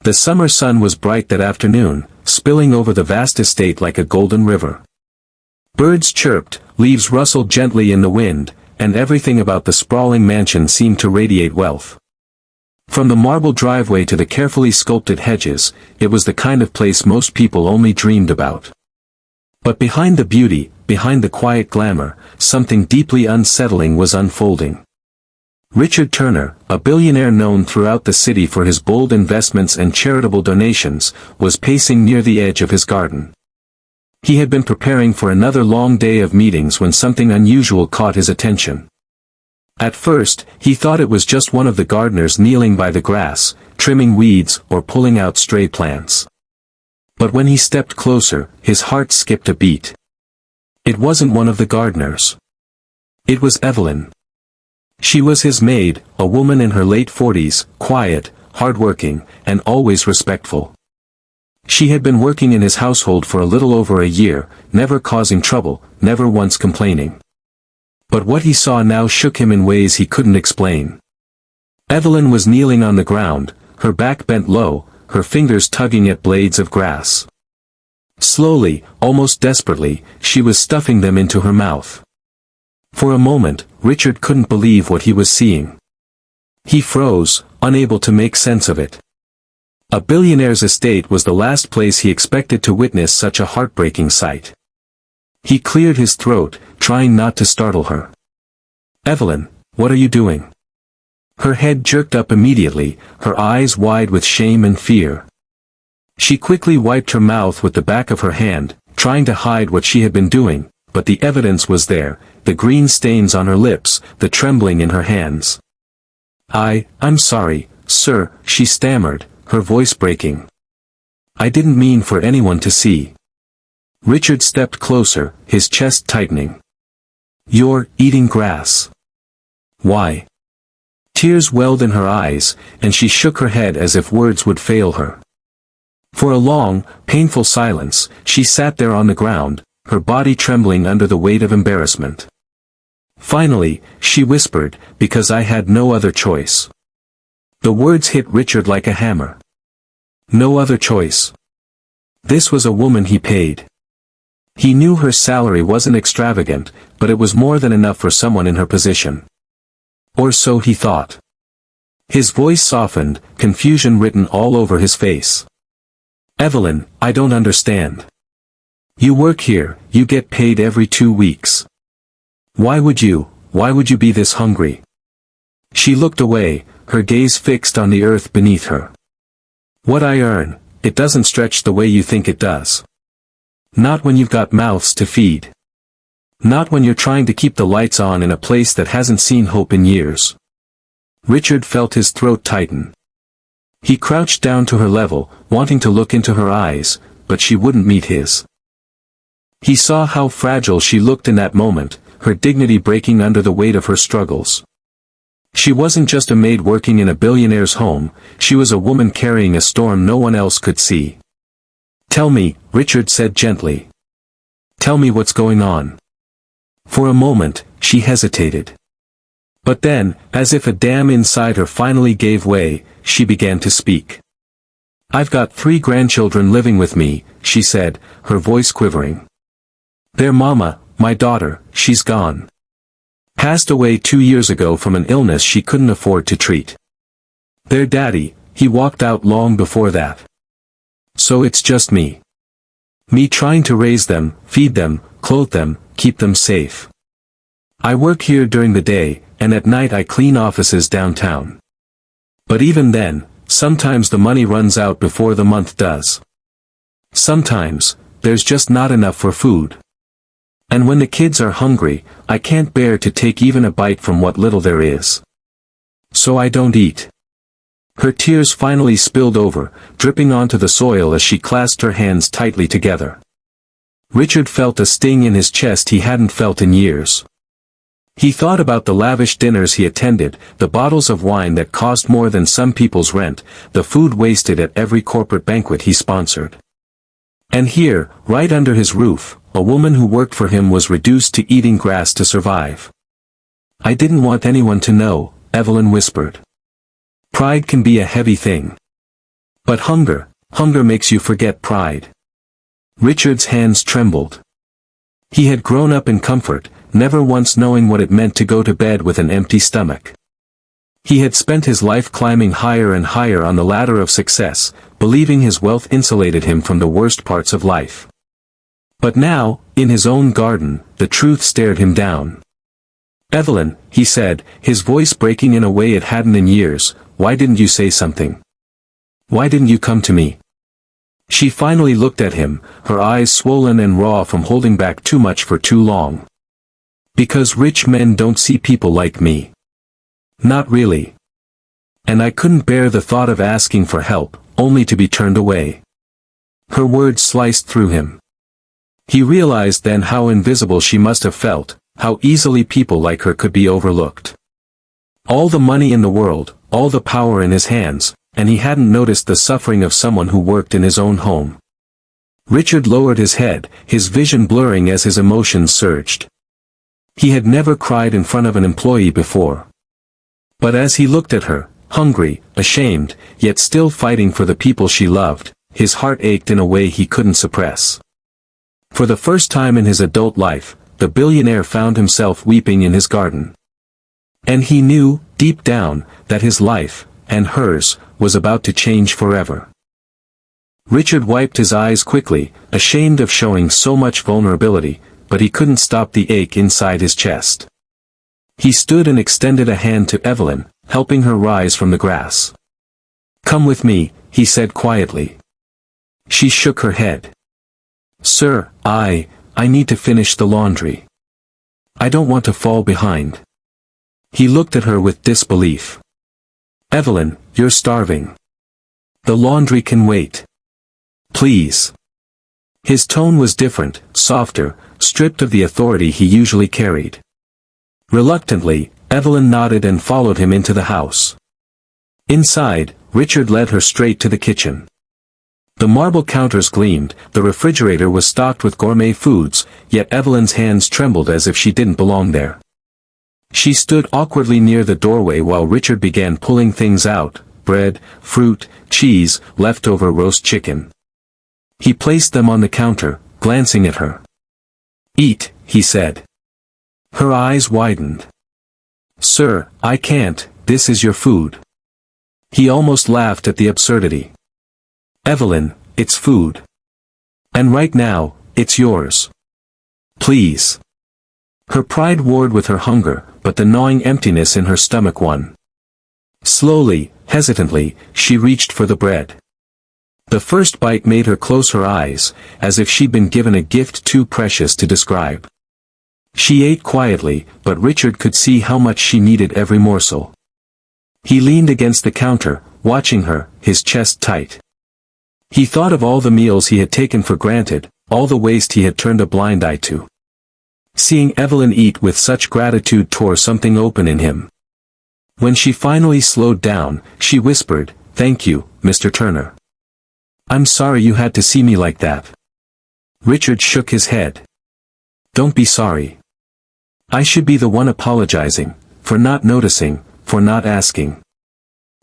The summer sun was bright that afternoon, spilling over the vast estate like a golden river. Birds chirped, leaves rustled gently in the wind, and everything about the sprawling mansion seemed to radiate wealth. From the marble driveway to the carefully sculpted hedges, it was the kind of place most people only dreamed about. But behind the beauty, behind the quiet glamour, something deeply unsettling was unfolding. Richard Turner, a billionaire known throughout the city for his bold investments and charitable donations, was pacing near the edge of his garden. He had been preparing for another long day of meetings when something unusual caught his attention. At first, he thought it was just one of the gardeners kneeling by the grass, trimming weeds or pulling out stray plants. But when he stepped closer, his heart skipped a beat. It wasn't one of the gardeners. It was Evelyn. She was his maid, a woman in her late 40s, quiet, hardworking, and always respectful. She had been working in his household for a little over a year, never causing trouble, never once complaining. But what he saw now shook him in ways he couldn't explain. Evelyn was kneeling on the ground, her back bent low, her fingers tugging at blades of grass. Slowly, almost desperately, she was stuffing them into her mouth. For a moment, Richard couldn't believe what he was seeing. He froze, unable to make sense of it. A billionaire's estate was the last place he expected to witness such a heartbreaking sight. He cleared his throat, trying not to startle her. "Evelyn, what are you doing?" Her head jerked up immediately, her eyes wide with shame and fear. She quickly wiped her mouth with the back of her hand, trying to hide what she had been doing, but the evidence was there, the green stains on her lips, the trembling in her hands. I'm sorry, sir," she stammered, her voice breaking. "I didn't mean for anyone to see." Richard stepped closer, his chest tightening. "You're eating grass. Why?" Tears welled in her eyes, and she shook her head as if words would fail her. For a long, painful silence, she sat there on the ground, her body trembling under the weight of embarrassment. Finally, she whispered, "Because I had no other choice." The words hit Richard like a hammer. No other choice. This was a woman he paid. He knew her salary wasn't extravagant, but it was more than enough for someone in her position. Or so he thought. His voice softened, confusion written all over his face. "Evelyn, I don't understand. You work here, you get paid every 2 weeks. Why would you be this hungry?" She looked away, her gaze fixed on the earth beneath her. "What I earn, it doesn't stretch the way you think it does. Not when you've got mouths to feed. Not when you're trying to keep the lights on in a place that hasn't seen hope in years." Richard felt his throat tighten. He crouched down to her level, wanting to look into her eyes, but she wouldn't meet his. He saw how fragile she looked in that moment, her dignity breaking under the weight of her struggles. She wasn't just a maid working in a billionaire's home, she was a woman carrying a storm no one else could see. "Tell me," Richard said gently. "Tell me what's going on." For a moment, she hesitated. But then, as if a dam inside her finally gave way, she began to speak. "I've got 3 grandchildren living with me," she said, her voice quivering. "Their mama, my daughter, she's gone. Passed away 2 years ago from an illness she couldn't afford to treat. Their daddy, he walked out long before that. So it's just me. Me trying to raise them, feed them, clothe them, keep them safe. I work here during the day, and at night I clean offices downtown. But even then, sometimes the money runs out before the month does. Sometimes, there's just not enough for food. And when the kids are hungry, I can't bear to take even a bite from what little there is. So I don't eat." Her tears finally spilled over, dripping onto the soil as she clasped her hands tightly together. Richard felt a sting in his chest he hadn't felt in years. He thought about the lavish dinners he attended, the bottles of wine that cost more than some people's rent, the food wasted at every corporate banquet he sponsored. And here, right under his roof, a woman who worked for him was reduced to eating grass to survive. "I didn't want anyone to know," Evelyn whispered. "Pride can be a heavy thing. But hunger makes you forget pride. Richard's hands trembled. He had grown up in comfort, never once knowing what it meant to go to bed with an empty stomach. He had spent his life climbing higher and higher on the ladder of success, believing his wealth insulated him from the worst parts of life. But now, in his own garden, the truth stared him down. "Evelyn," he said, his voice breaking in a way it hadn't in years, "why didn't you say something? Why didn't you come to me?" She finally looked at him, her eyes swollen and raw from holding back too much for too long. "Because rich men don't see people like me. Not really. And I couldn't bear the thought of asking for help, only to be turned away." Her words sliced through him. He realized then how invisible she must have felt, how easily people like her could be overlooked. All the money in the world, all the power in his hands, and he hadn't noticed the suffering of someone who worked in his own home. Richard lowered his head, his vision blurring as his emotions surged. He had never cried in front of an employee before. But as he looked at her, hungry, ashamed, yet still fighting for the people she loved, his heart ached in a way he couldn't suppress. For the first time in his adult life, the billionaire found himself weeping in his garden. And he knew, deep down, that his life, and hers, was about to change forever. Richard wiped his eyes quickly, ashamed of showing so much vulnerability, but he couldn't stop the ache inside his chest. He stood and extended a hand to Evelyn, helping her rise from the grass. "Come with me," he said quietly. She shook her head. "Sir, I need to finish the laundry. I don't want to fall behind." He looked at her with disbelief. "Evelyn, you're starving. The laundry can wait. Please." His tone was different, softer, stripped of the authority he usually carried. Reluctantly, Evelyn nodded and followed him into the house. Inside, Richard led her straight to the kitchen. The marble counters gleamed, the refrigerator was stocked with gourmet foods, yet Evelyn's hands trembled as if she didn't belong there. She stood awkwardly near the doorway while Richard began pulling things out: bread, fruit, cheese, leftover roast chicken. He placed them on the counter, glancing at her. "Eat," he said. Her eyes widened. "Sir, I can't, this is your food." He almost laughed at the absurdity. "Evelyn, it's food. And right now, it's yours. Please." Her pride warred with her hunger, but the gnawing emptiness in her stomach won. Slowly, hesitantly, she reached for the bread. The first bite made her close her eyes, as if she'd been given a gift too precious to describe. She ate quietly, but Richard could see how much she needed every morsel. He leaned against the counter, watching her, his chest tight. He thought of all the meals he had taken for granted, all the waste he had turned a blind eye to. Seeing Evelyn eat with such gratitude tore something open in him. When she finally slowed down, she whispered, "Thank you, Mr. Turner. I'm sorry you had to see me like that." Richard shook his head. "Don't be sorry. I should be the one apologizing, for not noticing, for not asking.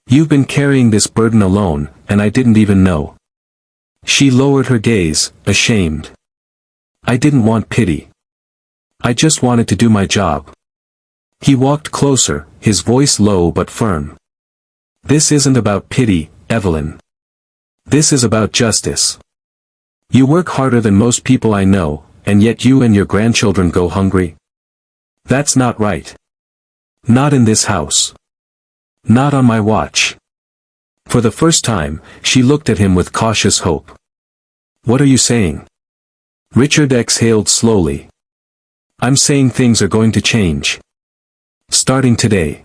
You've been carrying this burden alone, and I didn't even know." She lowered her gaze, ashamed. "I didn't want pity. I just wanted to do my job." He walked closer, his voice low but firm. "This isn't about pity, Evelyn. This is about justice. You work harder than most people I know, and yet you and your grandchildren go hungry. That's not right. Not in this house. Not on my watch." For the first time, she looked at him with cautious hope. "What are you saying?" Richard exhaled slowly. "I'm saying things are going to change. Starting today."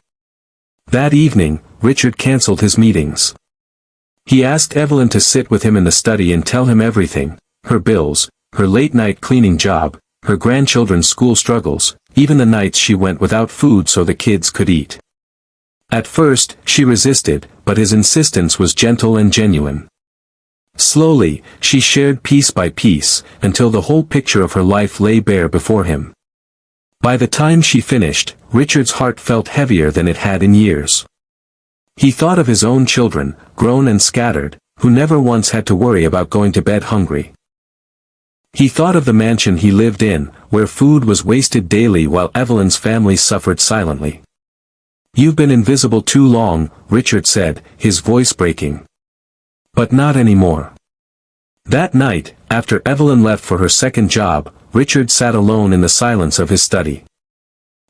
That evening, Richard cancelled his meetings. He asked Evelyn to sit with him in the study and tell him everything: her bills, her late-night cleaning job, her grandchildren's school struggles, even the nights she went without food so the kids could eat. At first, she resisted, but his insistence was gentle and genuine. Slowly, she shared piece by piece, until the whole picture of her life lay bare before him. By the time she finished, Richard's heart felt heavier than it had in years. He thought of his own children, grown and scattered, who never once had to worry about going to bed hungry. He thought of the mansion he lived in, where food was wasted daily while Evelyn's family suffered silently. "You've been invisible too long," Richard said, his voice breaking. "But not anymore." That night, after Evelyn left for her second job, Richard sat alone in the silence of his study.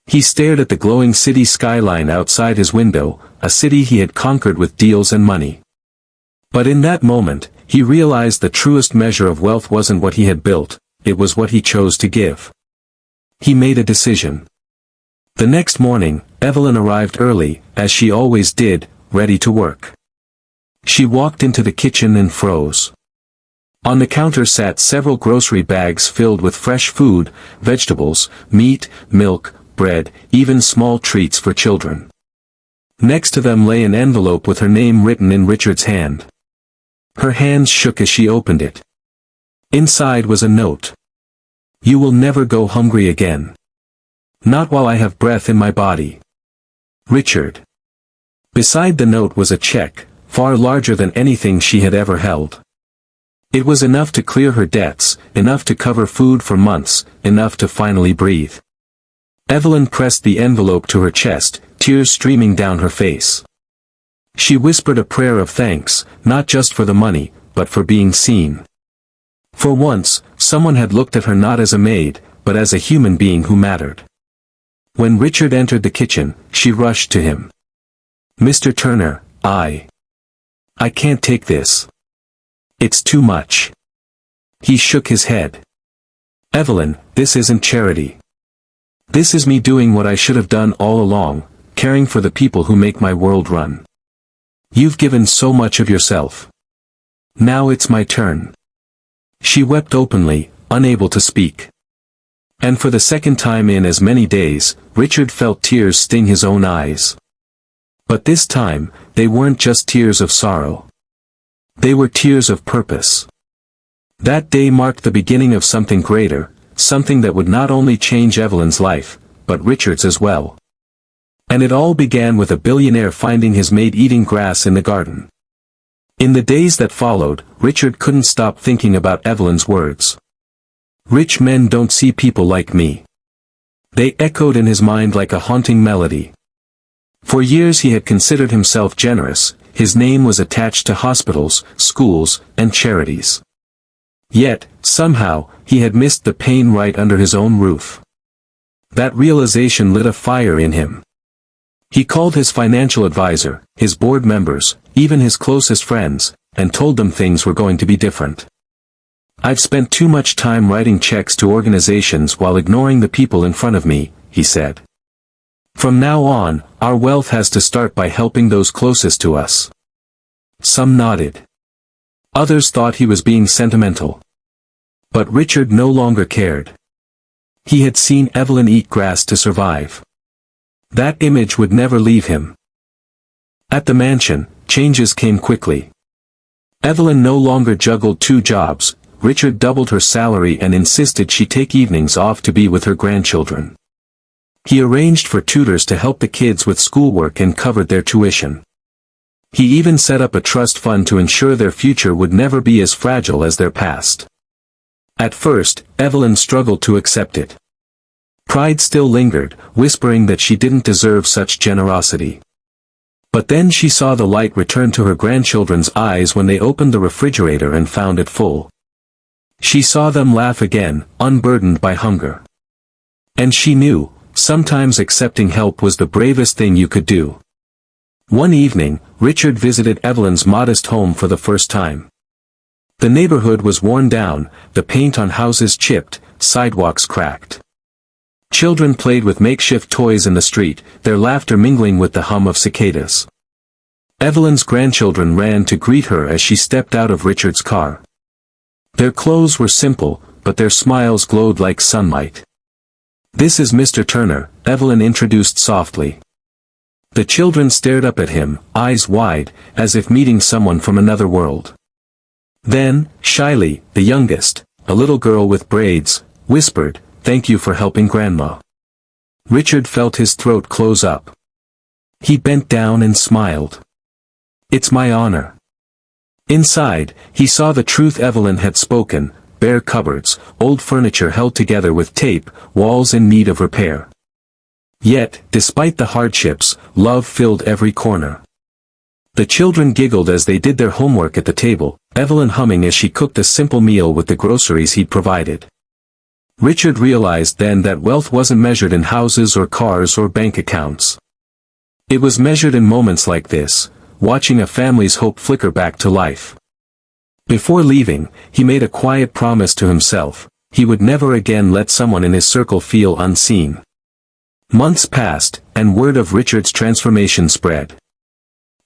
He stared at the glowing city skyline outside his window, a city he had conquered with deals and money. But in that moment, he realized the truest measure of wealth wasn't what he had built, it was what he chose to give. He made a decision. The next morning, Evelyn arrived early, as she always did, ready to work. She walked into the kitchen and froze. On the counter sat several grocery bags filled with fresh food, vegetables, meat, milk, bread, even small treats for children. Next to them lay an envelope with her name written in Richard's hand. Her hands shook as she opened it. Inside was a note. "You will never go hungry again. Not while I have breath in my body. Richard." Beside the note was a check, far larger than anything she had ever held. It was enough to clear her debts, enough to cover food for months, enough to finally breathe. Evelyn pressed the envelope to her chest, tears streaming down her face. She whispered a prayer of thanks, not just for the money, but for being seen. For once, someone had looked at her not as a maid, but as a human being who mattered. When Richard entered the kitchen, she rushed to him. "Mr. Turner, I can't take this. It's too much." He shook his head. "Evelyn, this isn't charity. This is me doing what I should have done all along, caring for the people who make my world run. You've given so much of yourself. Now it's my turn." She wept openly, unable to speak. And for the second time in as many days, Richard felt tears sting his own eyes. But this time, they weren't just tears of sorrow. They were tears of purpose. That day marked the beginning of something greater, something that would not only change Evelyn's life, but Richard's as well. And it all began with a billionaire finding his maid eating grass in the garden. In the days that followed, Richard couldn't stop thinking about Evelyn's words. "Rich men don't see people like me." They echoed in his mind like a haunting melody. For years he had considered himself generous, his name was attached to hospitals, schools, and charities. Yet, somehow, he had missed the pain right under his own roof. That realization lit a fire in him. He called his financial advisor, his board members, even his closest friends, and told them things were going to be different. "I've spent too much time writing checks to organizations while ignoring the people in front of me," he said. "From now on, our wealth has to start by helping those closest to us." Some nodded. Others thought he was being sentimental. But Richard no longer cared. He had seen Evelyn eat grass to survive. That image would never leave him. At the mansion, changes came quickly. Evelyn no longer juggled two jobs, Richard doubled her salary and insisted she take evenings off to be with her grandchildren. He arranged for tutors to help the kids with schoolwork and covered their tuition. He even set up a trust fund to ensure their future would never be as fragile as their past. At first, Evelyn struggled to accept it. Pride still lingered, whispering that she didn't deserve such generosity. But then she saw the light return to her grandchildren's eyes when they opened the refrigerator and found it full. She saw them laugh again, unburdened by hunger. And she knew, sometimes accepting help was the bravest thing you could do. One evening, Richard visited Evelyn's modest home for the first time. The neighborhood was worn down, the paint on houses chipped, sidewalks cracked. Children played with makeshift toys in the street, their laughter mingling with the hum of cicadas. Evelyn's grandchildren ran to greet her as she stepped out of Richard's car. Their clothes were simple, but their smiles glowed like sunlight. "This is Mr. Turner," Evelyn introduced softly. The children stared up at him, eyes wide, as if meeting someone from another world. Then, shyly, the youngest, a little girl with braids, whispered, "Thank you for helping Grandma." Richard felt his throat close up. He bent down and smiled. "It's my honor." Inside, he saw the truth Evelyn had spoken: bare cupboards, old furniture held together with tape, walls in need of repair. Yet, despite the hardships, love filled every corner. The children giggled as they did their homework at the table, Evelyn humming as she cooked a simple meal with the groceries he'd provided. Richard realized then that wealth wasn't measured in houses or cars or bank accounts. It was measured in moments like this, watching a family's hope flicker back to life. Before leaving, he made a quiet promise to himself: he would never again let someone in his circle feel unseen. Months passed, and word of Richard's transformation spread.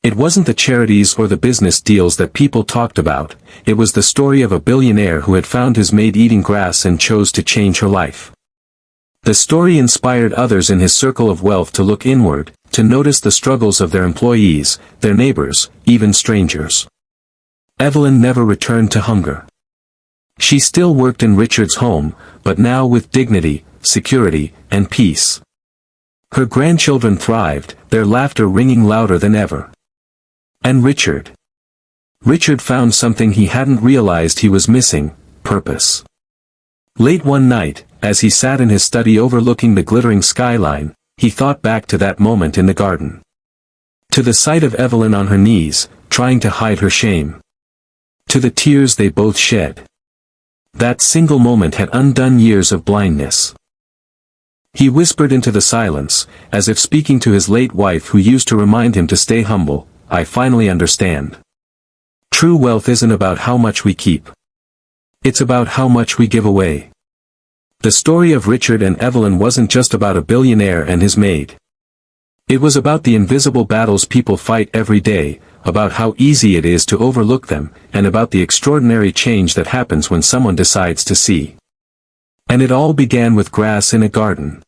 It wasn't the charities or the business deals that people talked about, it was the story of a billionaire who had found his maid eating grass and chose to change her life. The story inspired others in his circle of wealth to look inward, to notice the struggles of their employees, their neighbors, even strangers. Evelyn never returned to hunger. She still worked in Richard's home, but now with dignity, security, and peace. Her grandchildren thrived, their laughter ringing louder than ever. And Richard found something he hadn't realized he was missing: purpose. Late one night, as he sat in his study overlooking the glittering skyline, he thought back to that moment in the garden. To the sight of Evelyn on her knees, trying to hide her shame. To the tears they both shed. That single moment had undone years of blindness. He whispered into the silence, as if speaking to his late wife who used to remind him to stay humble: "I finally understand. True wealth isn't about how much we keep. It's about how much we give away." The story of Richard and Evelyn wasn't just about a billionaire and his maid. It was about the invisible battles people fight every day, about how easy it is to overlook them, and about the extraordinary change that happens when someone decides to see. And it all began with grass in a garden.